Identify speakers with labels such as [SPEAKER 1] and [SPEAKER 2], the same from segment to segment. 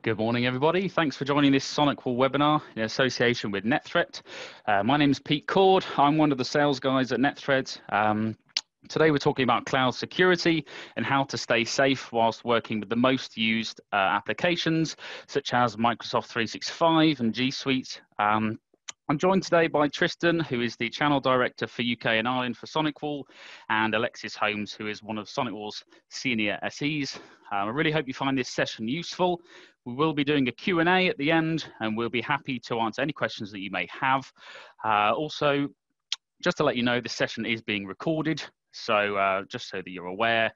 [SPEAKER 1] Good morning, everybody. Thanks for joining this SonicWall webinar in association with NetThreat. My name is Pete Cord. I'm one of the sales guys at NetThreat. Today we're talking about cloud security and how to stay safe whilst working with the most used applications such as Microsoft 365 and G Suite. I'm joined today by Tristan, who is the Channel Director for UK and Ireland for SonicWall, and Alexis, Holmes, who is one of SonicWall's senior SEs. I really hope you find this session useful. We will be doing a Q&A at the end, and we'll be happy to answer any questions that you may have. Also, just to let you know, this session is being recorded, so just so that you're aware.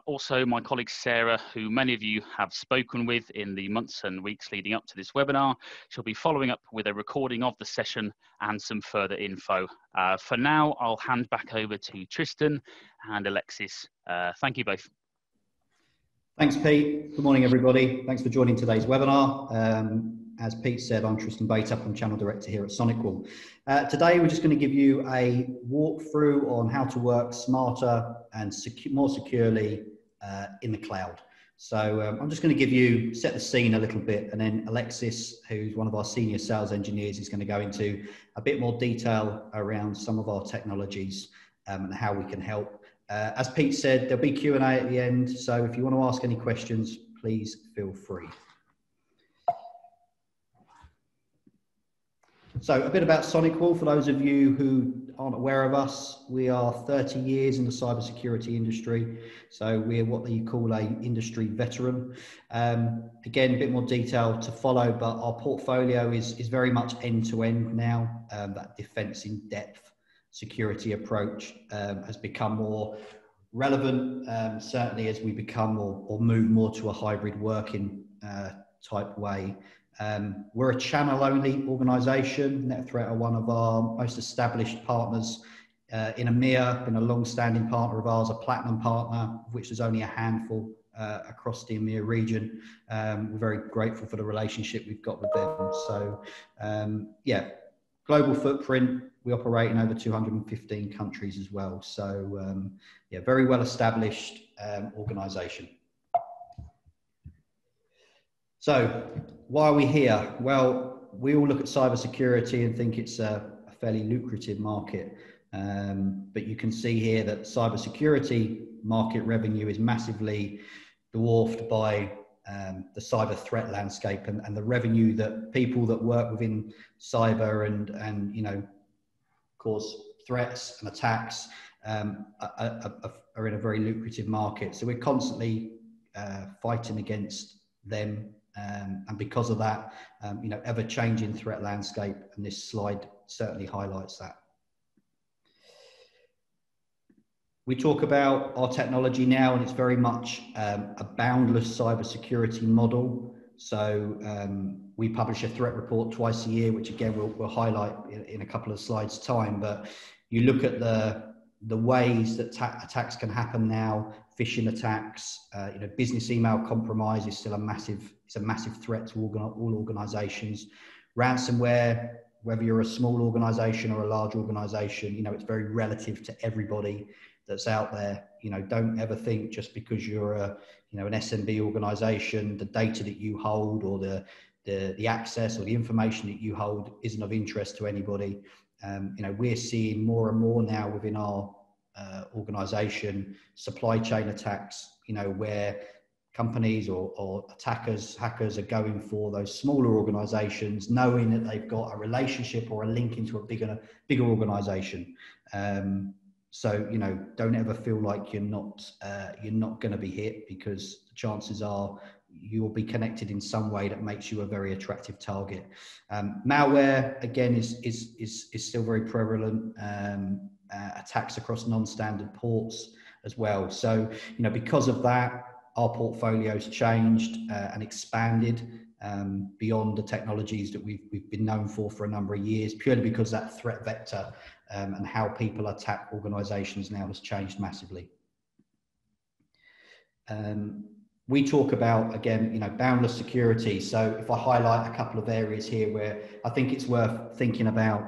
[SPEAKER 1] Also, my colleague Sarah, who many of you have spoken with in the months and weeks leading up to this webinar, she'll be following up with a recording of the session and some further info. For now, I'll hand back over to Tristan and Alexis. Thank you both.
[SPEAKER 2] Thanks, Pete. Good morning, everybody. Thanks for joining today's webinar. As Pete said, I'm Tristan Bateup. I'm Channel Director here at SonicWall. Today, we're just going to give you a walkthrough on how to work smarter and more securely in the cloud. So I'm just going to set the scene a little bit, and then Alexis, who's one of our senior sales engineers, is going to go into a bit more detail around some of our technologies and how we can help. As Pete said, there'll be Q&A at the end, so if you want to ask any questions, please feel free. So a bit about SonicWall, for those of you who aren't aware of us. We are 30 years in the cybersecurity industry, so we're what you call an industry veteran. Again, a bit more detail to follow, but our portfolio is very much end-to-end now. That defense in depth security approach has become more relevant, certainly as we become or move more to a hybrid working type way. We're a channel-only organisation. NetThreat are one of our most established partners in EMEA, been a long-standing partner of ours, a platinum partner, of which there's only a handful across the EMEA region. We're very grateful for the relationship we've got with them. So, yeah, global footprint. We operate in over 215 countries as well. So, yeah, very well-established organisation. So why are we here? Well, we all look at cybersecurity and think it's a fairly lucrative market. But you can see here that cybersecurity market revenue is massively dwarfed by the cyber threat landscape and the revenue that people that work within cyber and you know, cause threats and attacks are in a very lucrative market. So we're constantly fighting against them. And because of that, you know, ever-changing threat landscape, and this slide certainly highlights that. We talk about our technology now, and it's very much a boundless cybersecurity model. So we publish a threat report twice a year, which again we'll highlight in a couple of slides' time. But you look at the ways that attacks can happen now. Phishing attacks, you know, business email compromise is still a massive threat to all organizations. Ransomware, whether you're a small organization or a large organization, you know, it's very relative to everybody that's out there. You know, don't ever think just because you're an SMB organization, the data that you hold or the access or the information that you hold isn't of interest to anybody. You know, we're seeing more and more now within our organization, supply chain attacks, you know, where companies or hackers are going for those smaller organizations, knowing that they've got a relationship or a link into a bigger organization. So, you know, don't ever feel like you're not going to be hit, because the chances are you will be connected in some way that makes you a very attractive target. Malware, again, is still very prevalent. Attacks across non-standard ports as well. So, you know, because of that, our portfolio's changed and expanded beyond the technologies that we've been known for a number of years, purely because that threat vector and how people attack organizations now has changed massively. We talk about, again, you know, boundless security. So if I highlight a couple of areas here where I think it's worth thinking about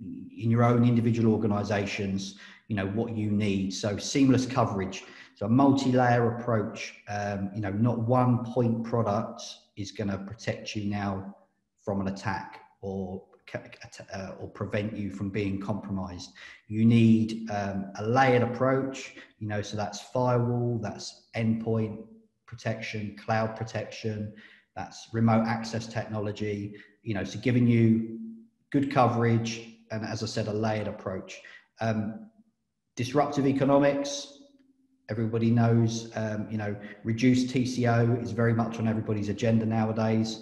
[SPEAKER 2] in your own individual organizations, you know, what you need. So seamless coverage. So a multi-layer approach, not one point product is going to protect you now from an attack or prevent you from being compromised. You need a layered approach, so that's firewall, that's endpoint protection, cloud protection, that's remote access technology, so giving you good coverage, and as I said, a layered approach. Disruptive economics, everybody knows, reduced TCO is very much on everybody's agenda nowadays.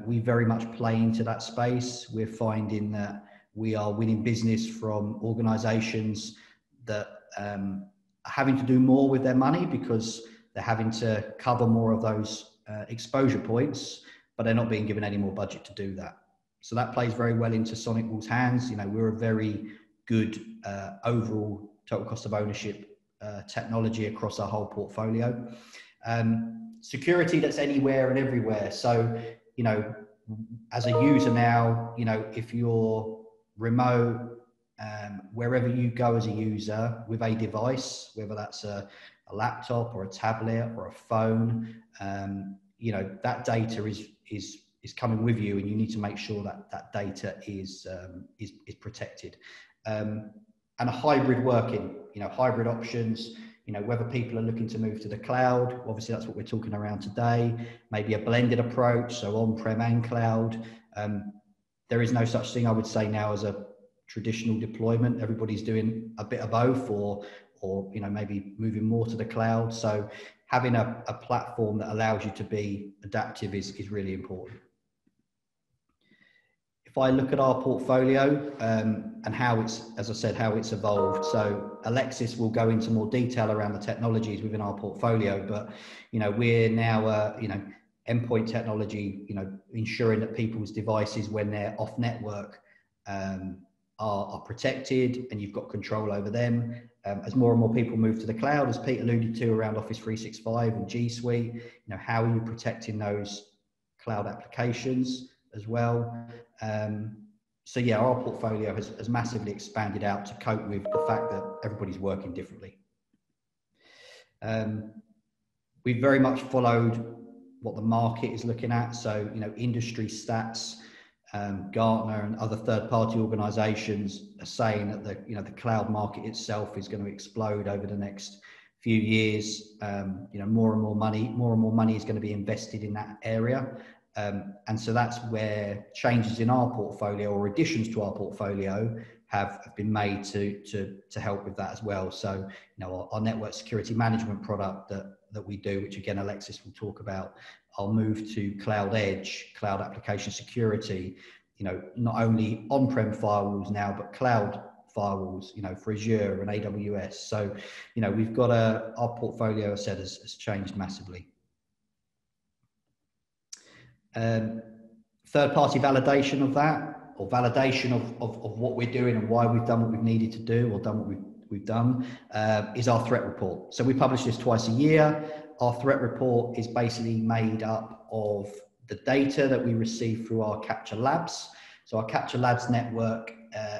[SPEAKER 2] We very much play into that space. We're finding that we are winning business from organizations that are having to do more with their money because they're having to cover more of those exposure points, but they're not being given any more budget to do that. So that plays very well into SonicWall's hands. We're a very good overall total cost of ownership technology across our whole portfolio. Security that's anywhere and everywhere. So, as a user now, if you're remote, wherever you go as a user with a device, whether that's a laptop or a tablet or a phone, that data is coming with you, and you need to make sure that that data is protected. And a hybrid working, hybrid options, whether people are looking to move to the cloud, obviously that's what we're talking around today, maybe a blended approach, so on-prem and cloud. There is no such thing, I would say, now as a traditional deployment. Everybody's doing a bit of both, or maybe moving more to the cloud. So having a platform that allows you to be adaptive is really important. If I look at our portfolio and how it's, as I said, how it's evolved. So Alexis will go into more detail around the technologies within our portfolio, but we're now endpoint technology, ensuring that people's devices when they're off network are protected, and you've got control over them. As more and more people move to the cloud, as Pete alluded to around Office 365 and G Suite, how are you protecting those cloud applications as well? So yeah, our portfolio has massively expanded out to cope with the fact that everybody's working differently. We've very much followed what the market is looking at. So, industry stats, Gartner and other third-party organizations are saying that the cloud market itself is going to explode over the next few years. More and more money is going to be invested in that area. And so that's where changes in our portfolio or additions to our portfolio have been made to help with that as well. So, our network security management product that we do, which again, Alexis will talk about, our move to cloud edge, cloud application security, not only on-prem firewalls now, but cloud firewalls, for Azure and AWS. So, we've got our portfolio, as I said, has changed massively. Third-party validation of that, or validation of what we're doing and why we've done what we've needed to do or done what we've done, is our threat report. So we publish this twice a year. Our threat report is basically made up of the data that we receive through our Capture Labs. So our Capture Labs network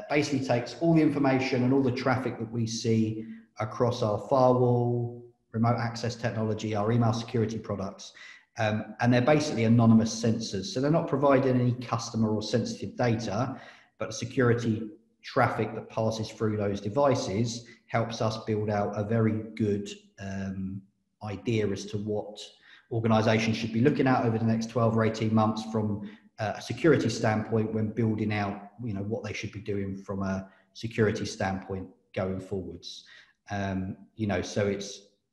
[SPEAKER 2] basically takes all the information and all the traffic that we see across our firewall, remote access technology, our email security products, and they're basically anonymous sensors. So they're not providing any customer or sensitive data, but security traffic that passes through those devices helps us build out a very good idea as to what organizations should be looking at over the next 12 or 18 months from a security standpoint when building out, what they should be doing from a security standpoint going forwards. So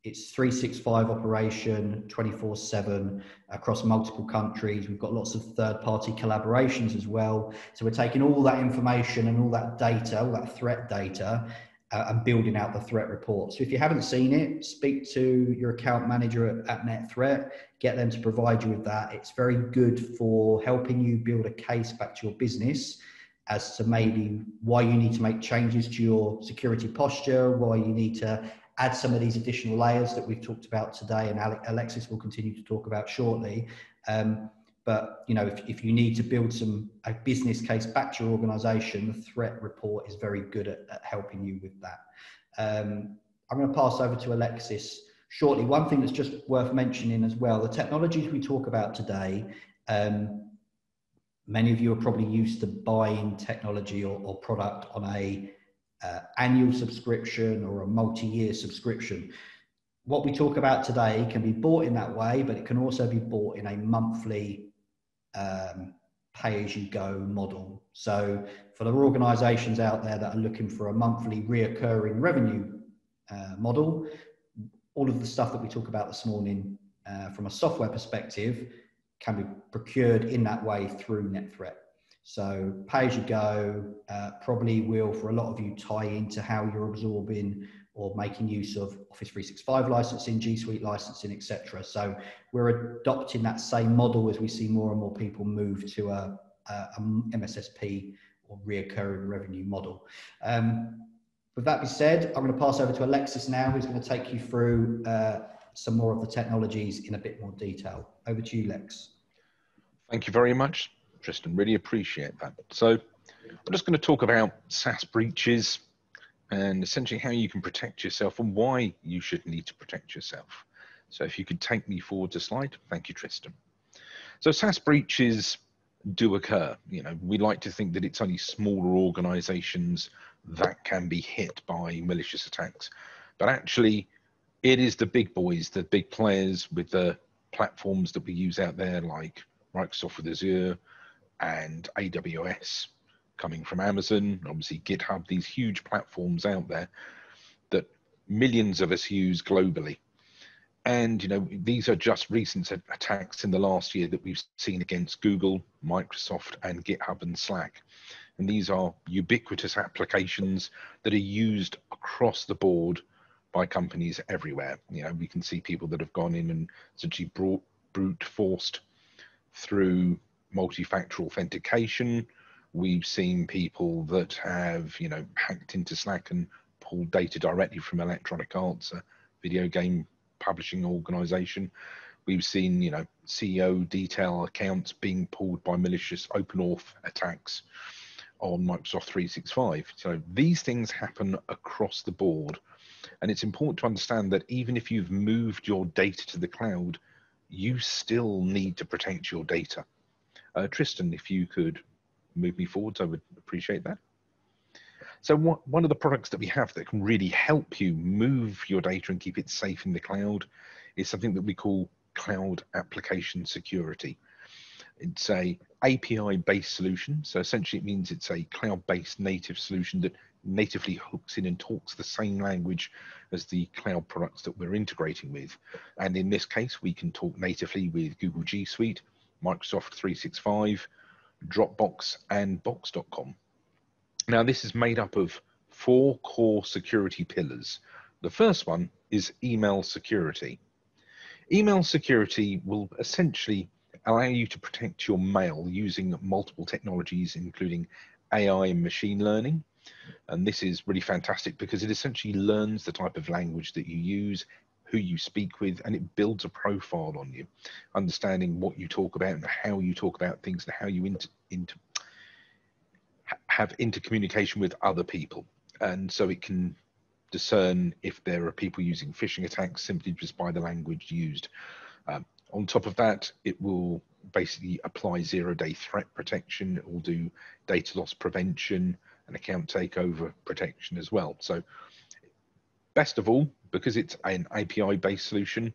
[SPEAKER 2] it's 365 operation, 24/7 across multiple countries. We've got lots of third-party collaborations as well. So we're taking all that information and all that data, all that threat data, and building out the threat report. So if you haven't seen it, speak to your account manager at NetThreat, get them to provide you with that. It's very good for helping you build a case back to your business as to maybe why you need to make changes to your security posture, why you need to add some of these additional layers that we've talked about today, and Alexis will continue to talk about shortly. But if you need to build a business case back to your organization, the threat report is very good at helping you with that. I'm going to pass over to Alexis shortly. One thing that's just worth mentioning as well, the technologies we talk about today, many of you are probably used to buying technology or product on a annual subscription or a multi-year subscription. What we talk about today can be bought in that way, but it can also be bought in a monthly pay-as-you-go model. So for the organizations out there that are looking for a monthly reoccurring revenue model, all of the stuff that we talk about this morning from a software perspective can be procured in that way through NetThreat. So pay-as-you-go probably will, for a lot of you, tie into how you're absorbing or making use of Office 365 licensing, G Suite licensing, etc. So we're adopting that same model as we see more and more people move to a MSSP or reoccurring revenue model. With that being said, I'm going to pass over to Alexis now, who's going to take you through some more of the technologies in a bit more detail. Over to you, Lex.
[SPEAKER 3] Thank you very much, Tristan. Really appreciate that. So I'm just going to talk about SaaS breaches and essentially how you can protect yourself and why you should need to protect yourself. So if you could take me forward to slide. Thank you, Tristan. So SaaS breaches do occur. You know, we like to think that it's only smaller organizations that can be hit by malicious attacks, but actually it is the big boys, the big players with the platforms that we use out there, like Microsoft with AZURE and AWS coming from Amazon, obviously GitHub, these huge platforms out there that millions of us use globally. And, you know, these are just recent attacks in the last year that we've seen against Google, Microsoft, and GitHub and Slack. And these are ubiquitous applications that are used across the board by companies everywhere. You know, we can see people that have gone in and essentially brute forced through multi-factor authentication. We've seen people that have, you know, hacked into Slack and pulled data directly from Electronic Arts, a video game publishing organization. We've seen, you know, CEO detail accounts being pulled by malicious OpenAuth attacks on Microsoft 365. So these things happen across the board. And it's important to understand that even if you've moved your data to the cloud, you still need to protect your data. Tristan, if you could move me forwards, I would appreciate that. So one of the products that we have that can really help you move your data and keep it safe in the cloud is something that we call cloud application security. It's a API-based solution. So essentially it means it's a cloud-based native solution that natively hooks in and talks the same language as the cloud products that we're integrating with. And in this case, we can talk natively with Google G Suite, Microsoft 365, Dropbox, and Box.com. Now, this is made up of 4 core security pillars. The first one is email security. Email security will essentially allow you to protect your mail using multiple technologies, including AI and machine learning. And this is really fantastic because it essentially learns the type of language that you use, who you speak with, and it builds a profile on you, understanding what you talk about and how you talk about things and how you have intercommunication with other people. And so it can discern if there are people using phishing attacks simply just by the language used. On top of that, it will basically apply zero-day threat protection. It will do data loss prevention and account takeover protection as well. So best of all, because it's an API-based solution,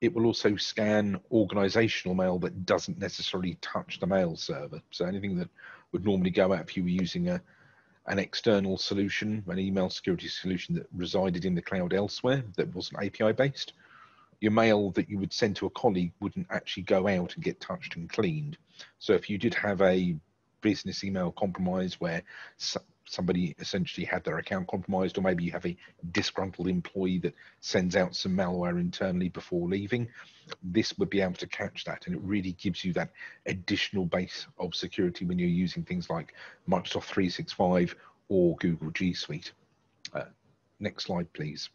[SPEAKER 3] it will also scan organizational mail that doesn't necessarily touch the mail server. So anything that would normally go out if you were using an external solution, an email security solution that resided in the cloud elsewhere that wasn't API-based, your mail that you would send to a colleague wouldn't actually go out and get touched and cleaned. So if you did have a business email compromise where somebody essentially had their account compromised, or maybe you have a disgruntled employee that sends out some malware internally before leaving, this would be able to catch that. And it really gives you that additional base of security when you're using things like Microsoft 365 or Google G Suite. Next slide, please.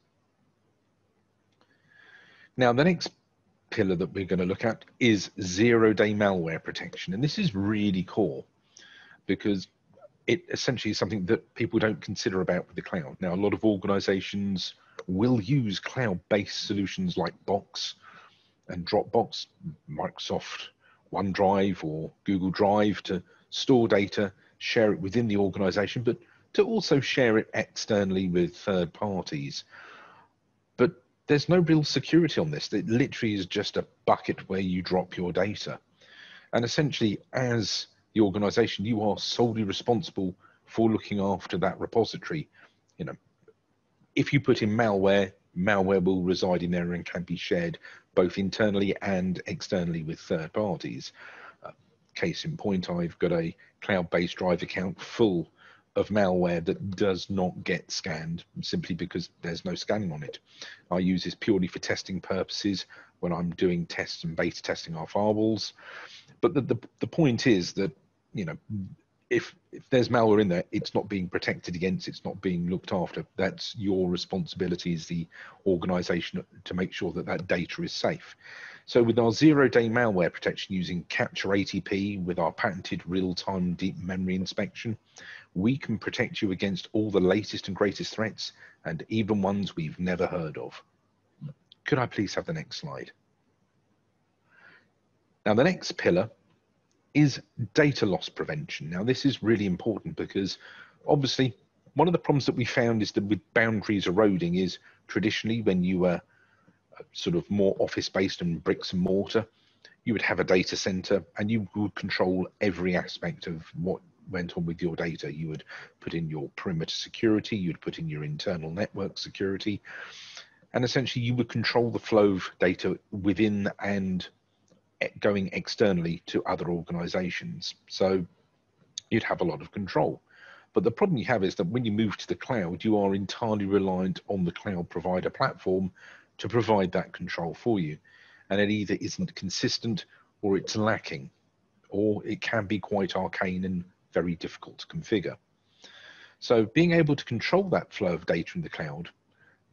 [SPEAKER 3] Now, the next pillar that we're going to look at is zero-day malware protection. And this is really core because it essentially is something that people don't consider about with the cloud. Now, a lot of organizations will use cloud-based solutions like Box and Dropbox, Microsoft OneDrive or Google Drive to store data, share it within the organization, but to also share it externally with third parties. But there's no real security on this. It literally is just a bucket where you drop your data. And essentially, as the organization, you are solely responsible for looking after that repository. You know, if you put in malware, malware will reside in there and can be shared both internally and externally with third parties. Case in point, I've got a cloud-based Drive account full of malware that does not get scanned simply because there's no scanning on it. I use this purely for testing purposes when I'm doing tests and beta testing our firewalls. But the point is that, you know, if there's malware in there, it's not being protected against, it's not being looked after. That's your responsibility as the organization to make sure that that data is safe. So with our 0-day malware protection using Capture ATP with our patented real-time deep memory inspection, we can protect you against all the latest and greatest threats and even ones we've never heard of. Could I please have the next slide? Now the next pillar is data loss prevention. Now this is really important because obviously one of the problems that we found is that with boundaries eroding is traditionally when you were sort of more office-based and bricks and mortar, you would have a data center and you would control every aspect of what went on with your data. You would put in your perimeter security, you'd put in your internal network security, and essentially you would control the flow of data within and going externally to other organizations. So you'd have a lot of control. But the problem you have is that when you move to the cloud, you are entirely reliant on the cloud provider platform to provide that control for you. And it either isn't consistent or it's lacking, or it can be quite arcane and very difficult to configure. So being able to control that flow of data in the cloud,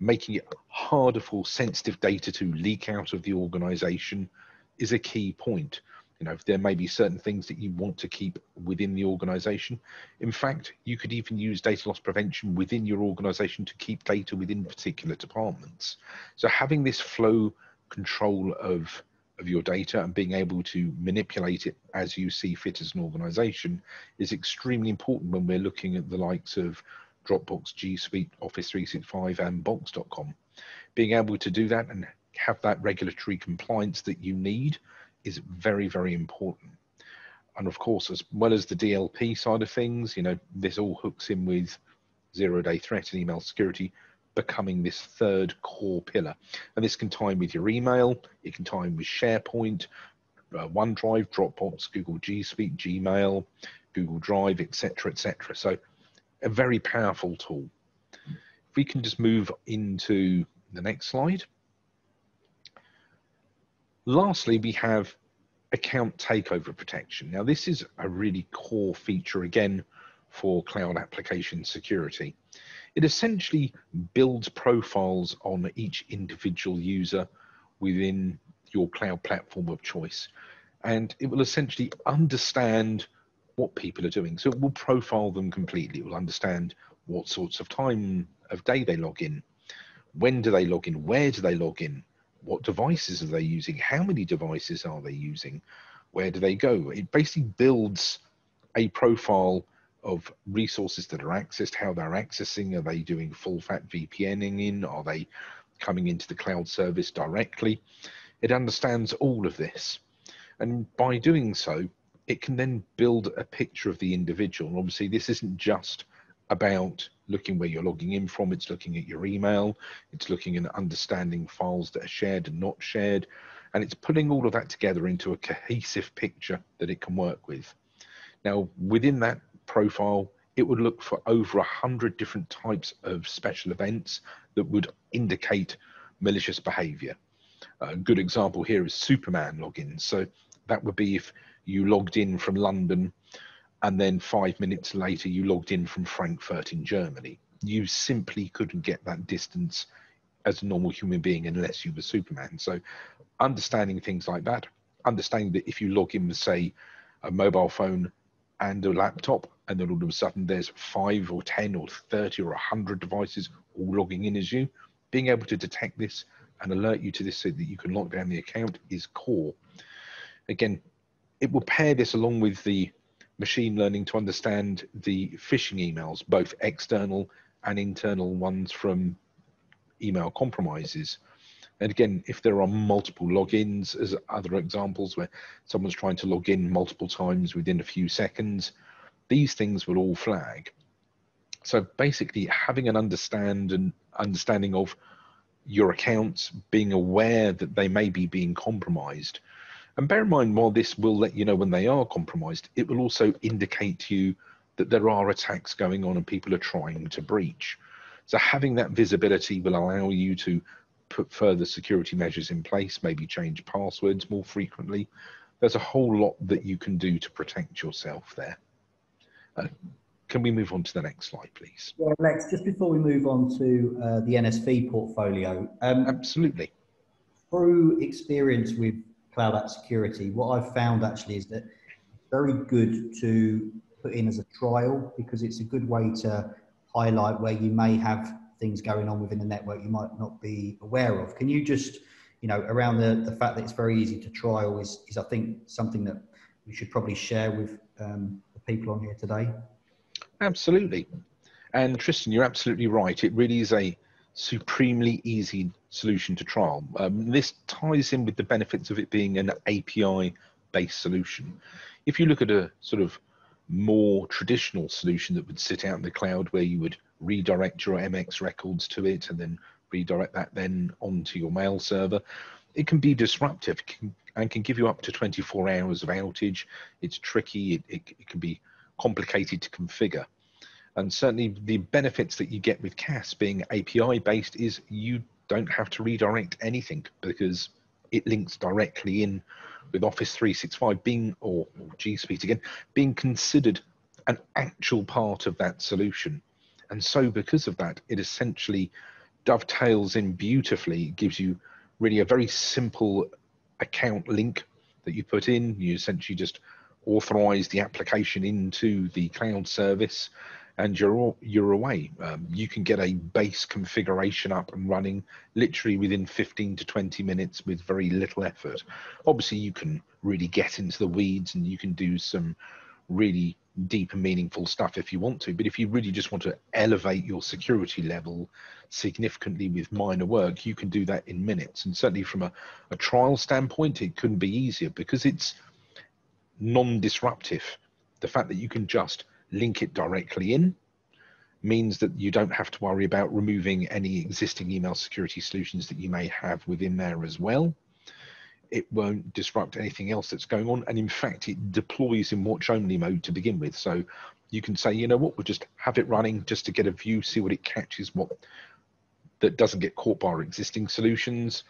[SPEAKER 3] making it harder for sensitive data to leak out of the organization is a key point. You know, if there may be certain things that you want to keep within the organization. In fact, you could even use data loss prevention within your organization to keep data within particular departments. So having this flow control of your data and being able to manipulate it as you see fit as an organization is extremely important when we're looking at the likes of Dropbox, G Suite, Office 365 and Box.com. Being able to do that and have that regulatory compliance that you need is very, very important. And of course, as well as the DLP side of things, you know, this all hooks in with zero-day threat and email security becoming this third core pillar. And this can tie in with your email, it can tie in with SharePoint, OneDrive, Dropbox, Google G Suite, Gmail, Google Drive, etc., etc. So a very powerful tool. If we can just move into the next slide. Lastly, we have account takeover protection. Now, this is a really core feature, again, for cloud application security. It essentially builds profiles on each individual user within your cloud platform of choice. And it will essentially understand what people are doing. So it will profile them completely. It will understand what sorts of time of day they log in, when do they log in, where do they log in, what devices are they using, how many devices are they using, where do they go. It basically builds a profile of resources that are accessed, how they're accessing, are they doing full fat VPNing in, are they coming into the cloud service directly. It understands all of this, and by doing so it can then build a picture of the individual. And obviously this isn't just about looking where you're logging in from, it's looking at your email, it's looking and understanding files that are shared and not shared, and it's putting all of that together into a cohesive picture that it can work with. Now, within that profile, it would look for over 100 different types of special events that would indicate malicious behavior. A good example here is Superman logins. So that would be if you logged in from London and then 5 minutes later you logged in from Frankfurt in Germany. You simply couldn't get that distance as a normal human being unless you were Superman. So understanding things like that, understanding that if you log in with, say, a mobile phone and a laptop, and then all of a sudden there's 5 or 10 or 30 or 100 devices all logging in as you, being able to detect this and alert you to this so that you can lock down the account is core. Again, it will pair this along with the machine learning to understand the phishing emails, both external and internal ones from email compromises. And again, if there are multiple logins, as other examples where someone's trying to log in multiple times within a few seconds, these things will all flag. So basically having an understanding of your accounts, being aware that they may be being compromised. And bear in mind, while this will let you know when they are compromised, it will also indicate to you that there are attacks going on and people are trying to breach. So having that visibility will allow you to put further security measures in place, maybe change passwords more frequently. There's a whole lot that you can do to protect yourself there. Can we move on to the next slide, please?
[SPEAKER 2] Yeah, Lex, just before we move on to the NSV portfolio.
[SPEAKER 3] Absolutely.
[SPEAKER 2] Through experience with Cloud App Security, what I've found actually is that it's very good to put in as a trial, because it's a good way to highlight where you may have things going on within the network you might not be aware of. Can you just, around the fact that it's very easy to trial is I think something that we should probably share with the people on here today?
[SPEAKER 3] Absolutely. And Tristan, you're absolutely right. It really is a supremely easy solution to trial. This ties in with the benefits of it being an API-based solution. If you look at a sort of more traditional solution that would sit out in the cloud, where you would redirect your MX records to it and then redirect that then onto your mail server, it can be disruptive and can give you up to 24 hours of outage. It's tricky, it can be complicated to configure. And certainly the benefits that you get with CAS being API based is you don't have to redirect anything, because it links directly in with Office 365 being, or G Suite again, being considered an actual part of that solution. And so because of that, it essentially dovetails in beautifully. It gives you really a very simple account link that you put in. You essentially just authorize the application into the cloud service, and you're away. You can get a base configuration up and running literally within 15 to 20 minutes with very little effort. Obviously, you can really get into the weeds and you can do some really deep and meaningful stuff if you want to, but if you really just want to elevate your security level significantly with minor work, you can do that in minutes. And certainly from a trial standpoint, it couldn't be easier, because it's non-disruptive. The fact that you can just link it directly in means that you don't have to worry about removing any existing email security solutions that you may have within there as well. It won't disrupt anything else that's going on, and in fact it deploys in watch only mode to begin with. So you can say, you know what, we'll just have it running just to get a view, see what it catches, what that doesn't get caught by our existing solutions.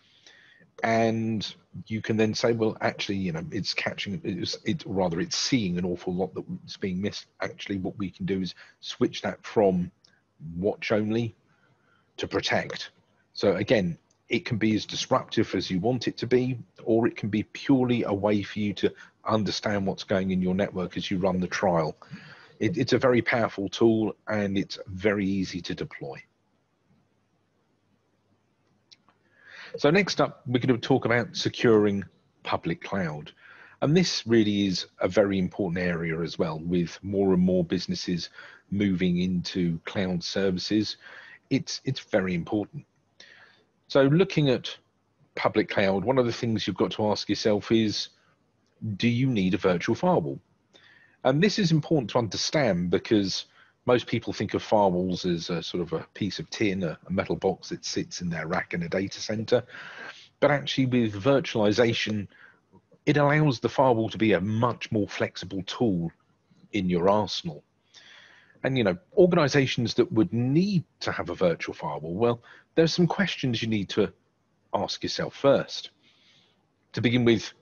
[SPEAKER 3] And you can then say, well, actually, it's catching, it's seeing an awful lot that's being missed. Actually, what we can do is switch that from watch only to protect. So again, it can be as disruptive as you want it to be, or it can be purely a way for you to understand what's going in your network as you run the trial. It's a very powerful tool, and it's very easy to deploy. So next up, we're going to talk about securing public cloud. And this really is a very important area as well, with more and more businesses moving into cloud services. It's very important. So looking at public cloud, one of the things you've got to ask yourself is, do you need a virtual firewall? And this is important to understand, because most people think of firewalls as a sort of a piece of tin, a metal box that sits in their rack in a data center. But actually with virtualization, it allows the firewall to be a much more flexible tool in your arsenal. And organizations that would need to have a virtual firewall, well, there's some questions you need to ask yourself first. To begin with,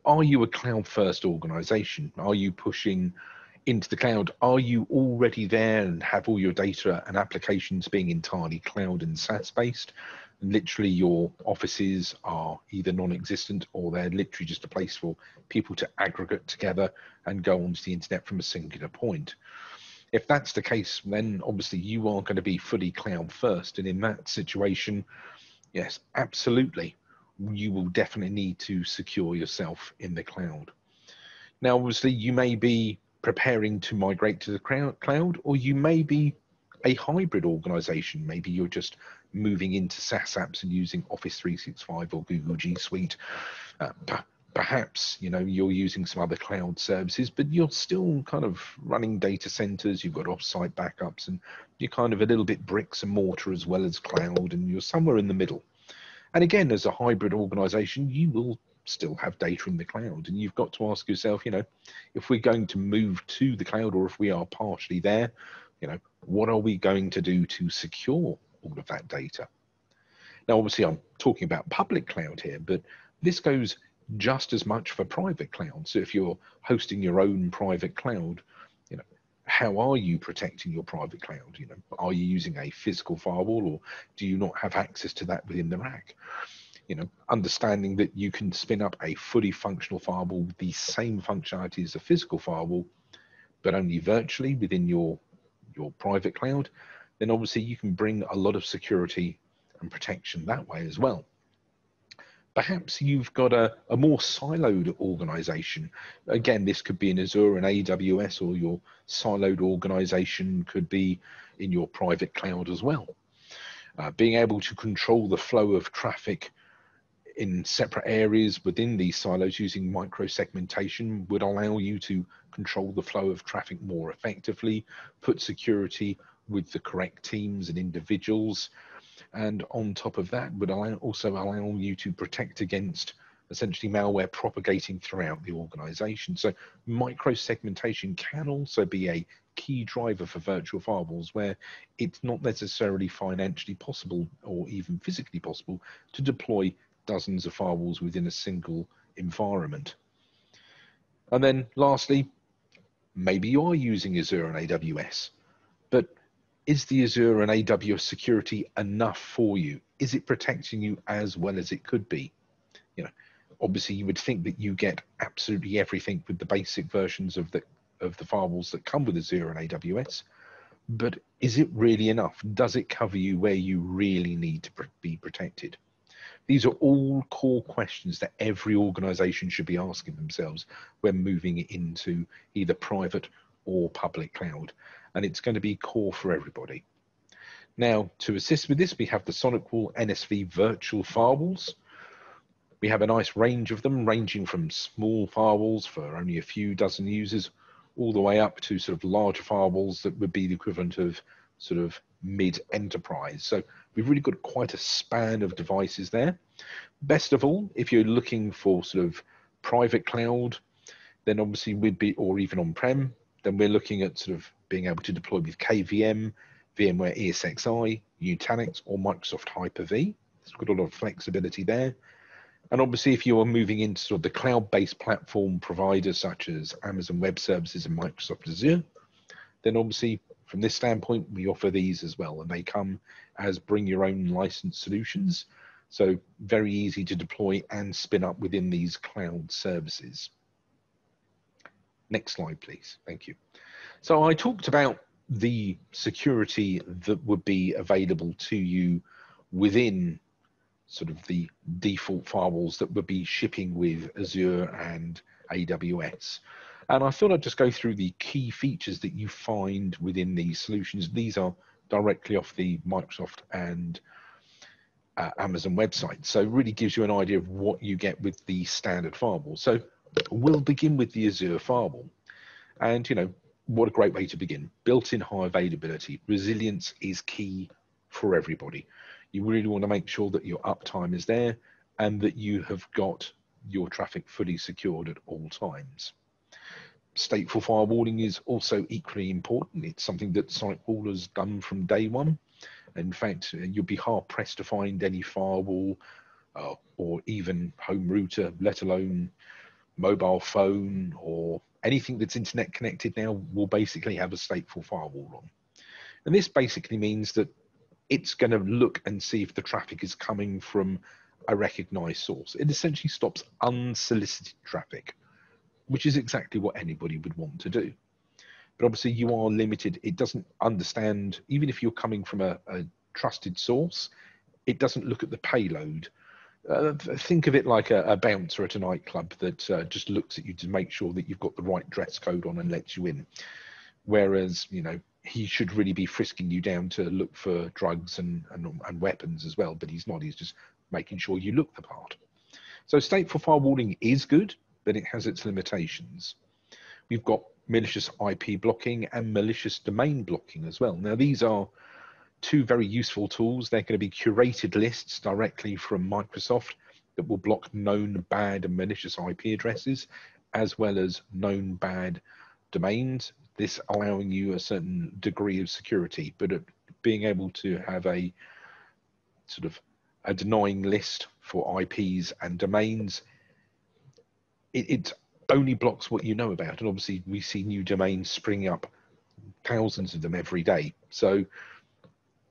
[SPEAKER 3] are you a cloud first organization? Are you pushing into the cloud? Are you already there and have all your data and applications being entirely cloud and SaaS based? And literally your offices are either non-existent, or they're literally just a place for people to aggregate together and go onto the internet from a singular point. If that's the case, then obviously you are going to be fully cloud first. And in that situation, yes, absolutely, you will definitely need to secure yourself in the cloud. Now, obviously, you may be preparing to migrate to the cloud, or you may be a hybrid organization. Maybe you're just moving into SaaS apps and using Office 365 or Google G Suite. Perhaps, you know, you're using some other cloud services, but you're still kind of running data centers. You've got offsite backups, and you're kind of a little bit bricks and mortar as well as cloud, and you're somewhere in the middle. And again, as a hybrid organization, you will still have data in the cloud, and you've got to ask yourself, you know, if we're going to move to the cloud, or if we are partially there, you know, what are we going to do to secure all of that data? Now, obviously, I'm talking about public cloud here, but this goes just as much for private cloud. So if you're hosting your own private cloud, you know, how are you protecting your private cloud? You know, are you using a physical firewall, or do you not have access to that within the rack? You know, understanding that you can spin up a fully functional firewall with the same functionality as a physical firewall, but only virtually within your private cloud, then obviously you can bring a lot of security and protection that way as well. Perhaps you've got a more siloed organization. Again, this could be in Azure and AWS, or your siloed organization could be in your private cloud as well. Being able to control the flow of traffic in separate areas within these silos using micro-segmentation would allow you to control the flow of traffic more effectively, put security with the correct teams and individuals, and on top of that would also allow you to protect against essentially malware propagating throughout the organization. So micro-segmentation can also be a key driver for virtual firewalls, where it's not necessarily financially possible or even physically possible to deploy dozens of firewalls within a single environment. And then lastly, maybe you are using Azure and AWS, but is the Azure and AWS security enough for you? Is it protecting you as well as it could be? You know, obviously you would think that you get absolutely everything with the basic versions of the firewalls that come with Azure and AWS, but is it really enough? Does it cover you where you really need to be protected? These are all core questions that every organization should be asking themselves when moving into either private or public cloud. And it's going to be core for everybody. Now, to assist with this, we have the SonicWall NSV virtual firewalls. We have a nice range of them, ranging from small firewalls for only a few dozen users, all the way up to sort of larger firewalls that would be the equivalent of sort of mid-enterprise. So we've really got quite a span of devices there. Best of all, if you're looking for sort of private cloud, then obviously we'd be, or even on-prem, then we're looking at sort of being able to deploy with KVM, VMware ESXi, Nutanix, or Microsoft Hyper-V. It's got a lot of flexibility there. And obviously, if you are moving into sort of the cloud-based platform providers such as Amazon Web Services and Microsoft Azure, then obviously from this standpoint, we offer these as well, and they come as bring your own license solutions. So very easy to deploy and spin up within these cloud services. Next slide, please. Thank you. So I talked about the security that would be available to you within sort of the default firewalls that would be shipping with Azure and AWS. And I thought I'd just go through the key features that you find within these solutions. These are directly off the Microsoft and Amazon website. So it really gives you an idea of what you get with the standard firewall. So we'll begin with the Azure firewall. And, you know, what a great way to begin. Built-in high availability. Resilience is key for everybody. You really want to make sure that your uptime is there and that you have got your traffic fully secured at all times. Stateful firewalling is also equally important. It's something that SonicWall has done from day one. In fact, you'll be hard pressed to find any firewall or even home router, let alone mobile phone or anything that's internet connected now will basically have a stateful firewall on. And this basically means that it's going to look and see if the traffic is coming from a recognized source. It essentially stops unsolicited traffic, which is exactly what anybody would want to do. but obviously you are limited. It doesn't understand, even if you're coming from a trusted source, it doesn't look at the payload. Think of it like a bouncer at a nightclub that just looks at you to make sure that you've got the right dress code on and lets you in. Whereas, you know, he should really be frisking you down to look for drugs and weapons as well, but he's not. He's just making sure you look the part. So stateful firewalling is good, but it has its limitations. We've got malicious IP blocking and malicious domain blocking as well. Now, these are two very useful tools. They're going to be curated lists directly from Microsoft that will block known bad and malicious IP addresses, as well as known bad domains. This allowing you a certain degree of security, but being able to have a sort of a denying list for IPs and domains, it only blocks what you know about. And obviously we see new domains springing up, thousands of them every day. So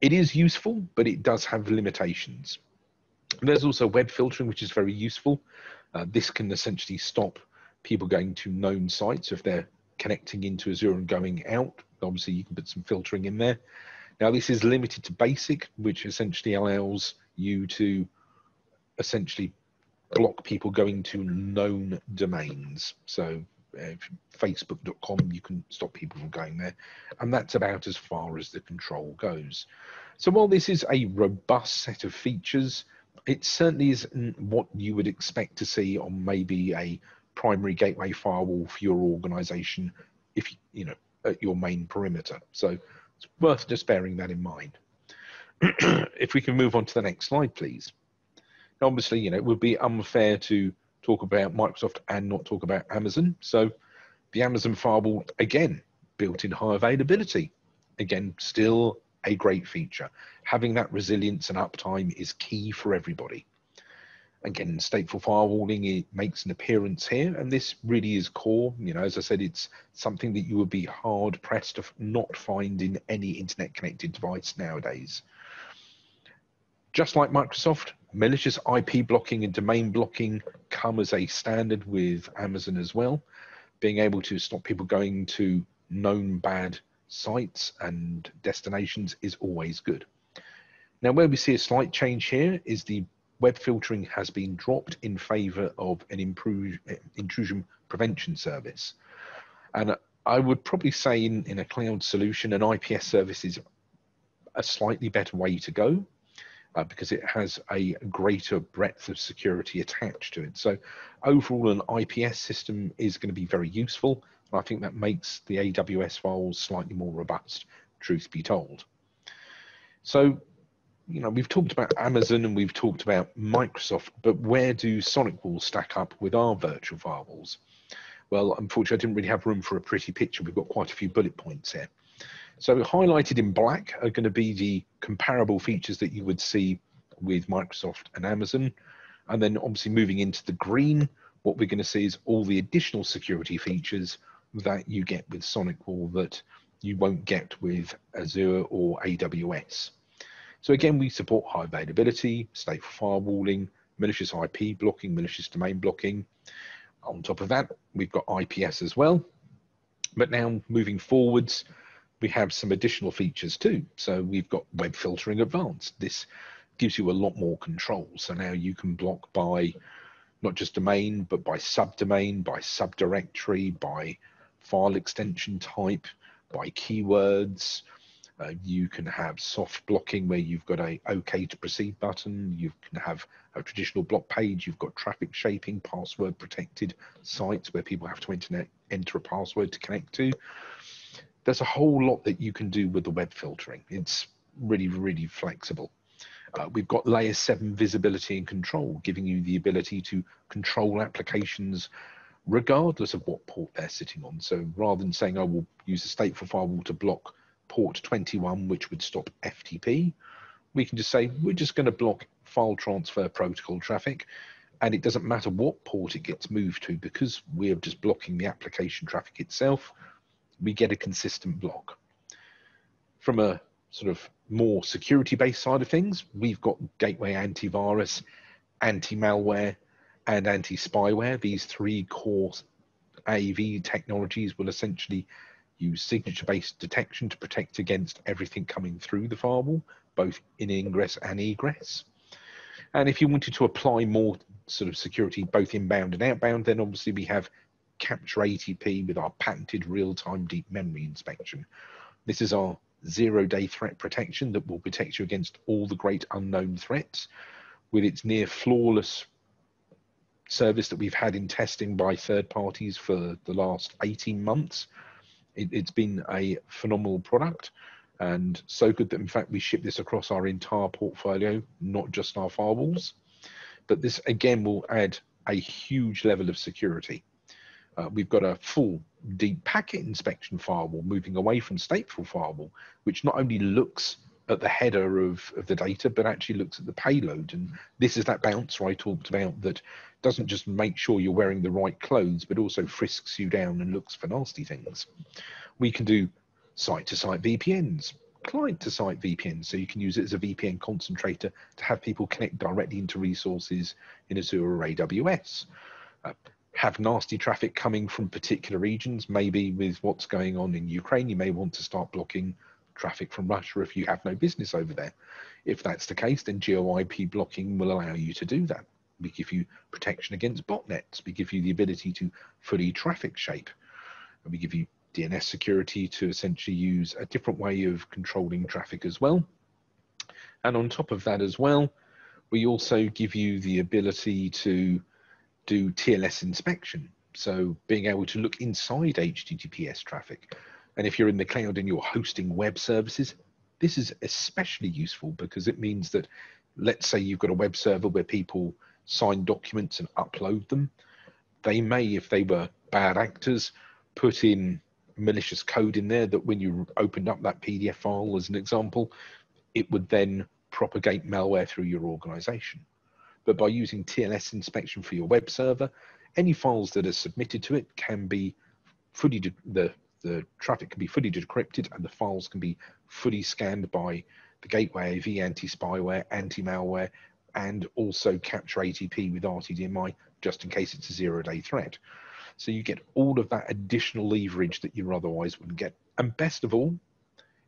[SPEAKER 3] it is useful, but it does have limitations. And there's also web filtering, which is very useful. This can essentially stop people going to known sites if they're connecting into Azure and going out. Obviously you can put some filtering in there. Now this is limited to basic, which essentially allows you to essentially block people going to known domains. So facebook.com, you can stop people from going there, and that's about as far as the control goes. So while this is a robust set of features, it certainly isn't what you would expect to see on maybe a primary gateway firewall for your organization, if you know, at your main perimeter. So it's worth just bearing that in mind. If we can move on to the next slide, please. Obviously, you know, it would be unfair to talk about Microsoft and not talk about Amazon. So the Amazon firewall, again, built in high availability. Again, still a great feature. Having that resilience and uptime is key for everybody. Again, stateful firewalling, it makes an appearance here, and this really is core. You know, as I said, it's something that you would be hard pressed to not find in any internet connected device nowadays. Just like Microsoft, malicious IP blocking and domain blocking come as a standard with Amazon as well. Being able to stop people going to known bad sites and destinations is always good. Now, where we see a slight change here is the web filtering has been dropped in favor of an improved intrusion prevention service. And I would probably say in a cloud solution, an IPS service is a slightly better way to go. Because it has a greater breadth of security attached to it. So overall, an IPS system is going to be very useful. And I think that makes the AWS files slightly more robust, truth be told. So, you know, we've talked about Amazon and we've talked about Microsoft, but where do SonicWall stack up with our virtual firewalls? Well, unfortunately, I didn't really have room for a pretty picture. We've got quite a few bullet points here. So highlighted in black are going to be the comparable features that you would see with Microsoft and Amazon. And then obviously moving into the green, what we're going to see is all the additional security features that you get with SonicWall that you won't get with Azure or AWS. So again, we support high availability, stateful firewalling, malicious IP blocking, malicious domain blocking. On top of that, we've got IPS as well. But now moving forwards, we have some additional features too. So we've got web filtering advanced. This gives you a lot more control. So now you can block by not just domain, but by subdomain, by subdirectory, by file extension type, by keywords. You can have soft blocking where you've got a OK to proceed button. You can have a traditional block page. You've got traffic shaping, password protected sites where people have to enter a password to connect to. There's a whole lot that you can do with the web filtering. It's really, really flexible. We've got layer 7 visibility and control, giving you the ability to control applications regardless of what port they're sitting on. So rather than saying, I will use a stateful firewall to block port 21, which would stop FTP, we can just say, we're just going to block file transfer protocol traffic. And it doesn't matter what port it gets moved to, because we're just blocking the application traffic itself. We get a consistent block. From a sort of more security-based side of things, we've got gateway antivirus, anti-malware, and anti-spyware. These three core AV technologies will essentially use signature-based detection to protect against everything coming through the firewall, both in ingress and egress. And if you wanted to apply more sort of security, both inbound and outbound, then obviously we have Capture ATP with our patented real-time deep memory inspection. This is our zero-day threat protection that will protect you against all the great unknown threats. With its near flawless service that we've had in testing by third parties for the last 18 months, it's been a phenomenal product, and so good that in fact we ship this across our entire portfolio, not just our firewalls. But this again will add a huge level of security. We've got a full deep packet inspection firewall, moving away from stateful firewall, which not only looks at the header of the data, but actually looks at the payload. And this is that bouncer I talked about that doesn't just make sure you're wearing the right clothes, but also frisks you down and looks for nasty things. We can do site-to-site VPNs, client-to-site VPNs, so you can use it as a VPN concentrator to have people connect directly into resources in AZURE or AWS. Have nasty traffic coming from particular regions, maybe with what's going on in Ukraine, you may want to start blocking traffic from Russia if you have no business over there. If that's the case, then GeoIP blocking will allow you to do that. We give you protection against botnets. We give you the ability to fully traffic shape. And we give you DNS security to essentially use a different way of controlling traffic as well. And on top of that as well, we also give you the ability to do TLS inspection. So being able to look inside HTTPS traffic. And if you're in the cloud and you're hosting web services, this is especially useful because it means that, let's say you've got a web server where people sign documents and upload them. They may, if they were bad actors, put in malicious code in there that when you opened up that PDF file, as an example, it would then propagate malware through your organization. But by using TLS inspection for your web server, any files that are submitted to it can be fully, the traffic can be fully decrypted and the files can be fully scanned by the gateway AV, anti-spyware, anti-malware, and also Capture ATP with RTDMI, just in case it's a zero-day threat. So you get all of that additional leverage that you otherwise wouldn't get. And best of all,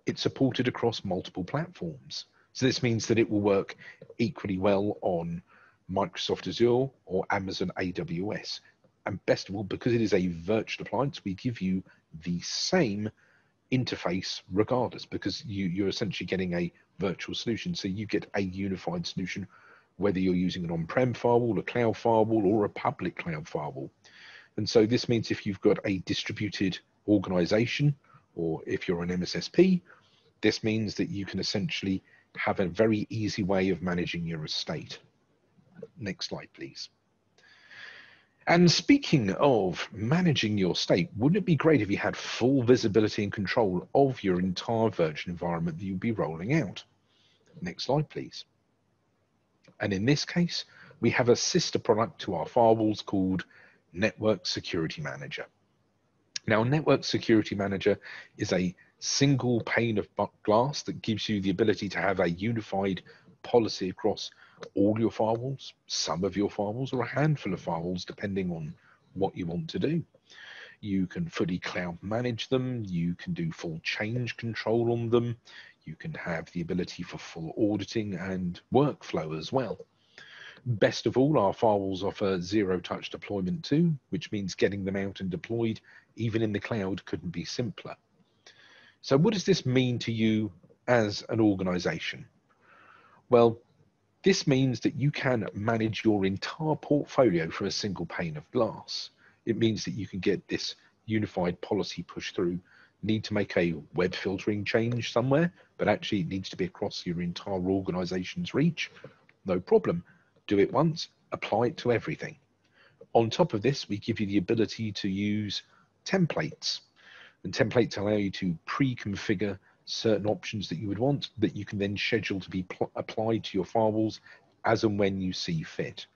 [SPEAKER 3] it's supported across multiple platforms. So this means that it will work equally well on Microsoft Azure or Amazon AWS. And best of all, because it is a virtual appliance, we give you the same interface regardless, because you're essentially getting a virtual solution. So you get a unified solution, whether you're using an on-prem firewall, a cloud firewall, or a public cloud firewall. And so this means if you've got a distributed organization, or if you're an MSSP, this means that you can essentially have a very easy way of managing your estate. Next slide, please. And speaking of managing your state, wouldn't it be great if you had full visibility and control of your entire virtual environment that you'd be rolling out? Next slide, please. And in this case, we have a sister product to our firewalls called Network Security Manager. Now, Network Security Manager is a single pane of glass that gives you the ability to have a unified policy across all your firewalls, some of your firewalls, or a handful of firewalls, depending on what you want to do. You can fully cloud manage them. You can do full change control on them. You can have the ability for full auditing and workflow as well. Best of all, our firewalls offer zero-touch deployment too, which means getting them out and deployed, even in the cloud, couldn't be simpler. So what does this mean to you as an organization? Well, this means that you can manage your entire portfolio through a single pane of glass. It means that you can get this unified policy pushed through. Need to make a web filtering change somewhere, but actually it needs to be across your entire organization's reach. No problem. Do it once, apply it to everything. On top of this, we give you the ability to use templates. And templates allow you to pre-configure certain options that you would want that you can then schedule to be applied to your firewalls as and when you see fit.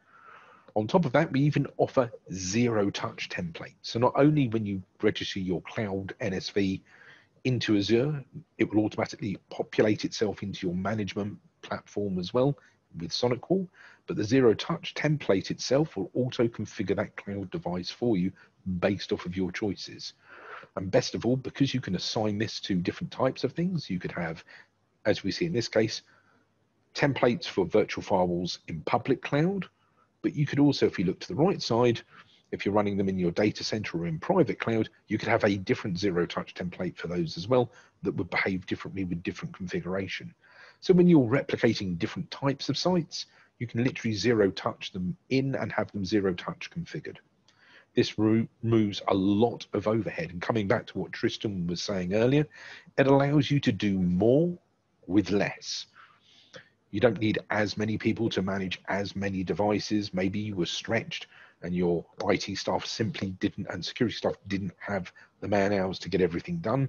[SPEAKER 3] On top of that, we even offer zero-touch templates. So not only when you register your cloud NSV into Azure, it will automatically populate itself into your management platform as well with SonicWall, but the zero-touch template itself will auto-configure that cloud device for you based off of your choices. And best of all, because you can assign this to different types of things, you could have, as we see in this case, templates for virtual firewalls in public cloud. But you could also, if you look to the right side, if you're running them in your data center or in private cloud, you could have a different zero-touch template for those as well that would behave differently with different configuration. So when you're replicating different types of sites, you can literally zero-touch them in and have them zero-touch configured. This removes a lot of overhead. And coming back to what Tristan was saying earlier, it allows you to do more with less. You don't need as many people to manage as many devices. Maybe you were stretched and your IT staff simply didn't, and security staff didn't have the man hours to get everything done.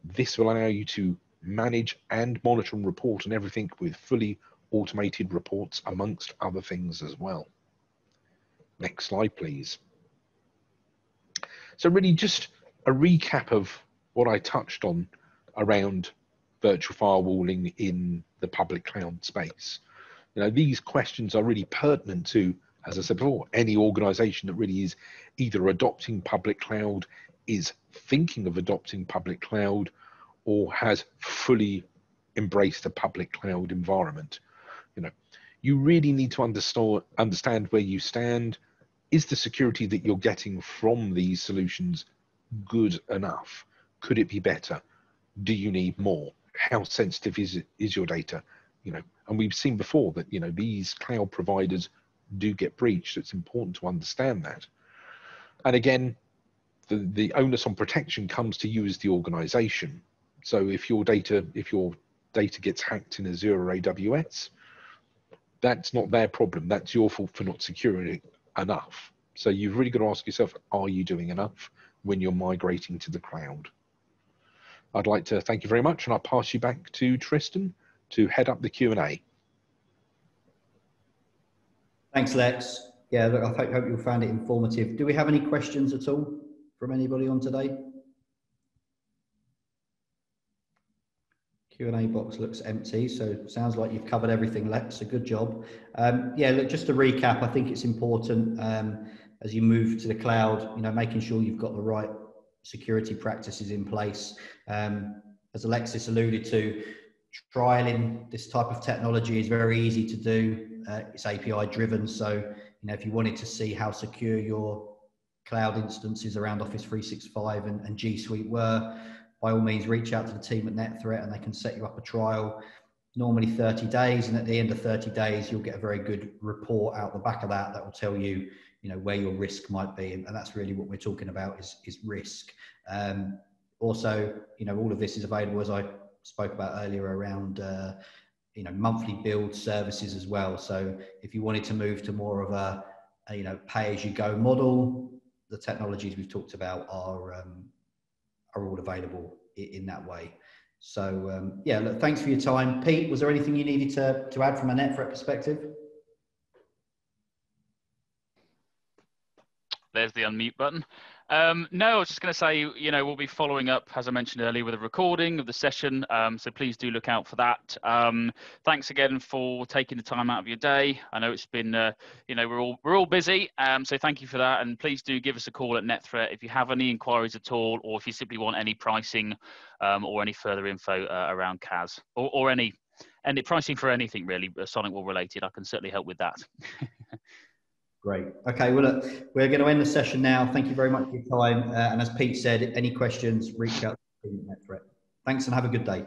[SPEAKER 3] This will allow you to manage and monitor and report on everything with fully automated reports, amongst other things as well. Next slide, please. So really just a recap of what I touched on around virtual firewalling in the public cloud space. You know, these questions are really pertinent to, as I said before, any organization that really is either adopting public cloud, is thinking of adopting public cloud, or has fully embraced a public cloud environment. You know, you really need to understand where you stand. Is the security that you're getting from these solutions good enough? Could it be better? Do you need more? How sensitive is your data? You know, and we've seen before that, you know, these cloud providers do get breached. So it's important to understand that. And again, the onus on protection comes to you as the organization. So if your data gets hacked in Azure or AWS, that's not their problem. That's your fault for not securing it enough. So you've really got to ask yourself, are you doing enough when you're migrating to the cloud? I'd like to thank you very much, and I'll pass you back to Tristan to head up the Q&A.
[SPEAKER 2] Thanks, Lex. Yeah, look, I hope you found it informative. Do we have any questions at all from anybody on today? Q&A box looks empty, so sounds like you've covered everything, Lex, so good job. Yeah, look, just to recap, I think it's important as you move to the cloud, you know, making sure you've got the right security practices in place. As Alexis alluded to, trialing this type of technology is very easy to do. It's API driven, so you know, if you wanted to see how secure your cloud instances around Office 365 and G Suite were, by all means reach out to the team at NetThreat and they can set you up a trial, normally 30 days, and at the end of 30 days you'll get a very good report out the back of that that will tell you, you know, where your risk might be, and that's really what we're talking about is risk. Also, you know, all of this is available, as I spoke about earlier, around you know, monthly build services as well. So if you wanted to move to more of a you know, pay-as-you-go model, the technologies we've talked about are all available in that way. So yeah, look, thanks for your time. Pete, was there anything you needed to add from a NetThreat perspective?
[SPEAKER 1] There's the unmute button. No, I was just going to say, you know, we'll be following up, as I mentioned earlier, with a recording of the session. So please do look out for that. Thanks again for taking the time out of your day. I know it's been, you know, we're all busy. So thank you for that. And please do give us a call at NetThreat if you have any inquiries at all, or if you simply want any pricing or any further info around CAS or any pricing for anything really SonicWall related. I can certainly help with that.
[SPEAKER 2] Great. Okay, well, look, we're going to end the session now. Thank you very much for your time. And as Pete said, any questions, reach out to the team at NetThreat. Thanks and have a good day.